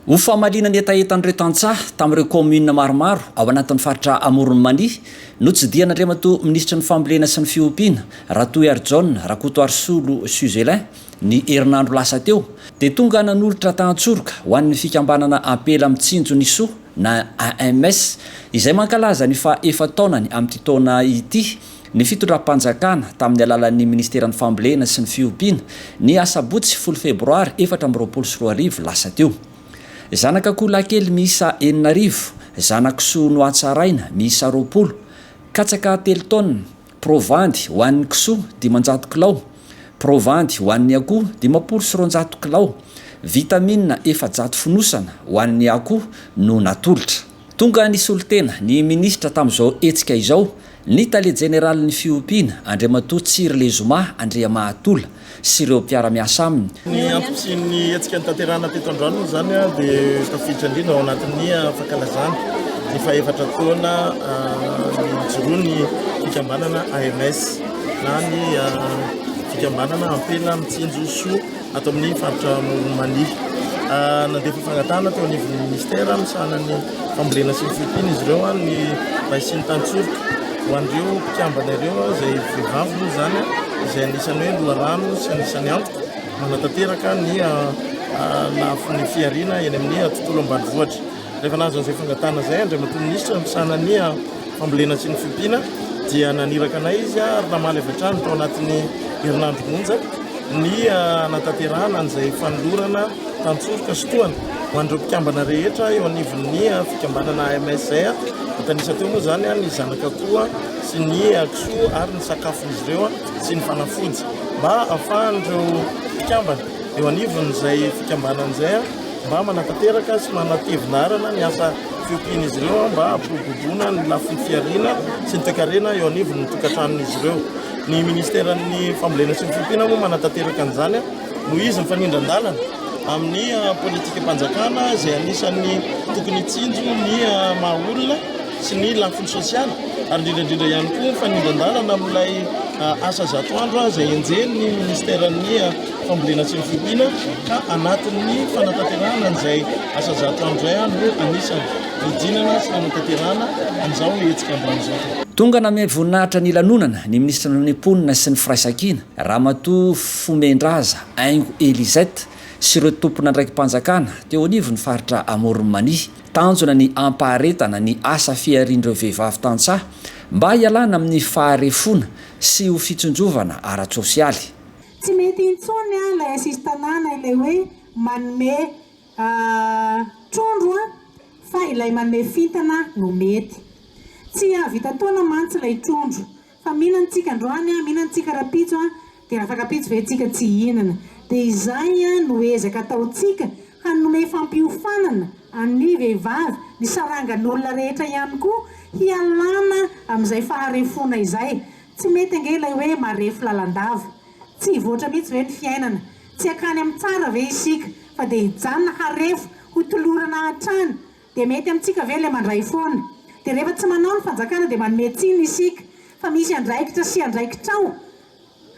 Ho famalina ny etaetan'ireo tantsaha tamin'ireo commune maromaro ao anatin'ny faritra Amoron'ny Mania no tsidian'Andriamatoa ministra ny fambolena sy ny fiompiana Ratoy John Rakoto Arsolo Suzelin ny herinandro lasa teo dia tonga nanolotra tantsorika ho an'ny fikambanana ampela mitsinjo ny soa na AMS izay mankalaza ny fa efa taonany amin'ity taona ity ny fitondram-panjakana tamin'ny alalan'ny ministeran'ny fambolena sy ny fiompiana ny asabotsy 10 febroary 2024 lasa teo. Zanak'akoho lahy miisa 4, zanak'isoa noatsaraina miisa 20, katsaka 3 taonina, provandy ho an'ny kisoa 500 kilao, provandy ho an'ny akoho 200 kilao, vitamina 400 fonosana ho an'ny akoho no natolotra. Tonga nisolitena ny ministra tamin'izao hetsika izao ny tale jeneraly ny fiompiana Andriamatoa Tsiry Lezoma Andriamaatola sy ireo mpiara-miasa aminy. Ny antosian'ny hetsika ny tanterana teto Andrano zany dia tafiditra indrindra ao anatin'ny fankalazana ny fa-efatra taona nijoroany fikambanana AMS na ny fikambanana ampela mitsinjo soa ato amin'ny faritra Amoron'ny Mania. Nandefa fangatana teo anivon'ny ministera misahana ny fambolena sy ny fiompiana izy ireo ny raisiny tantsorika ho an'ireo mpikambana ireo izay vehivavy moa zany izay anisany hoe loharano sy anisany antoka manatanteraka ny lafin'ny fiariana eny amin'ny tontolo ambanivohitra. Rehefa nazo an'izay fangatana izay Andriamatoa ministra misahana ny fambolena sy ny fiompiana dia naniraka anay izy ary namaly avy hatrany tao anatin'ny herinandro monja ny natanterahana an'izay fanolorana tantsorika sotoana ho an'ireo mpikambana rehetra eo anivon'ny fikambanana AMS zay. Tanisa teo moa zany ny zanak'akoho sy ny kisoa ary ny sakafon'izy ireo sy ny fanafody mba ahafahan'ireo mpikambana eo anivon'izay fikambanan'izay mba manatanteraka sy manatevinarana ny asa fiompiana izy ireo mba ampirobodona ny lafin'ny fiariana sy ny toekarena eo anivon'ny tokantranon'izy ireo. Ny ministeran'ny fambolena sy ny fiompiana moa manatanteraka an'izany no izy mifanindran-dalana amin'ny politika mpanjakana izay anisan'ny tokony tsinjo ny mahaolona sy ny lafiny sosialy ary indrindrandrindra ihany koa mifanindran-dalana amin'ilay asa zato andro izay enjen'ny ministeran'ny fambolena sy ny fiompiana ka anatin'ny fanatanterahana an'izay asa zato andro izay no anisany vidinana sy fanatanterahana amin'izao hetsika amban'izao. Tonga name voninahitra ny lanonana ny ministra ny mponina sy ny firaisankina Ramatoa Fomendraza Aingo Elizette sy ireo tompona andraiki-panjakana teo anivon'ny faritra Amoron'ny Mania tanjona ny ampaharetana ny asa fiarian'ireo vehivavy tantsaha mba hialana amin'ny faharefona sy ho fitsonjovana ara-tsosialy. Tsy mety intsony ilay asistanana ilay hoe manome trondro fa ilay manome fintana no mety. Tsy avita taona mantsy ilay trondro fa mihinantsika androany mihinantsika rapitso dia afaka pitso ventsika tsy hihinana. Dia izay no ezaka ataontsika hanome fampiofanana amin'ny vehivavy ny sarangan'olona rehetra ihany koa hialana amin'izay faharefona izay. Tsy mety ange ilay hoe marefo lalandava, tsy hivoatra mihitsy ve ny fiainana, tsy akany amin'ny tsara ve isika fa dia hijanona harefo ho tolorana hatrany dia mety amintsika ve ilay mandray foana. Dia rehefa tsy manao ny fanjakana dia manome tsiny isika fa misy andraikitra sy andraikitrao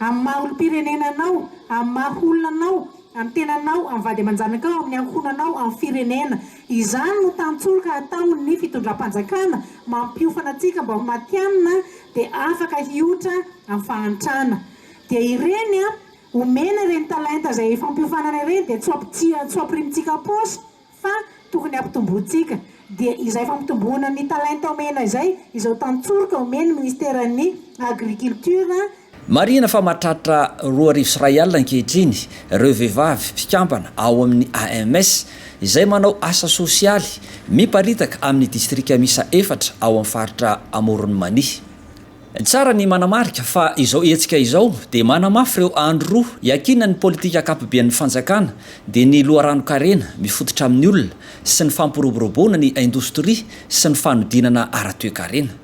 amin'ny maha-olom-pirenenanao, amin'ny maha-olonanao, amin'ny tenanao, amin'ny vady aman-janakao, amin'ny ankohonanao, amin'ny firenena. Izany no tantsorika atao ny fitondram-panjakana mampiofana antsika mba ho matianina dia afaka hiotra amin'ny fahantrana. Dia ireny omena ireny talenta izay fampiofanana ireny dia tsy ampirimitsika posy fa tokony ampitomboantsika. Dia izay fampitomboana ny talenta omena izay izao tantsorika omena ministeran'ny agriculture. Marina fa mahatratra 2 sy 1 alina ankehitriny ireo vehivavy mpikambana ao amin'ny AMS izay manao asa sosialy miparitaka amin'ny distrika misa 4 ao amin'ny faritra Amoron'ny Mania. Tsara ny manamarika fa izao hetsika izao dia manamafy ireo andro roa iakina ny politika ankapobean'ny fanjakana dia ny loharano-karena mifototra amin'ny olona sy ny fampiroboroboana ny indostria sy ny fanodinana ara-toe-karena.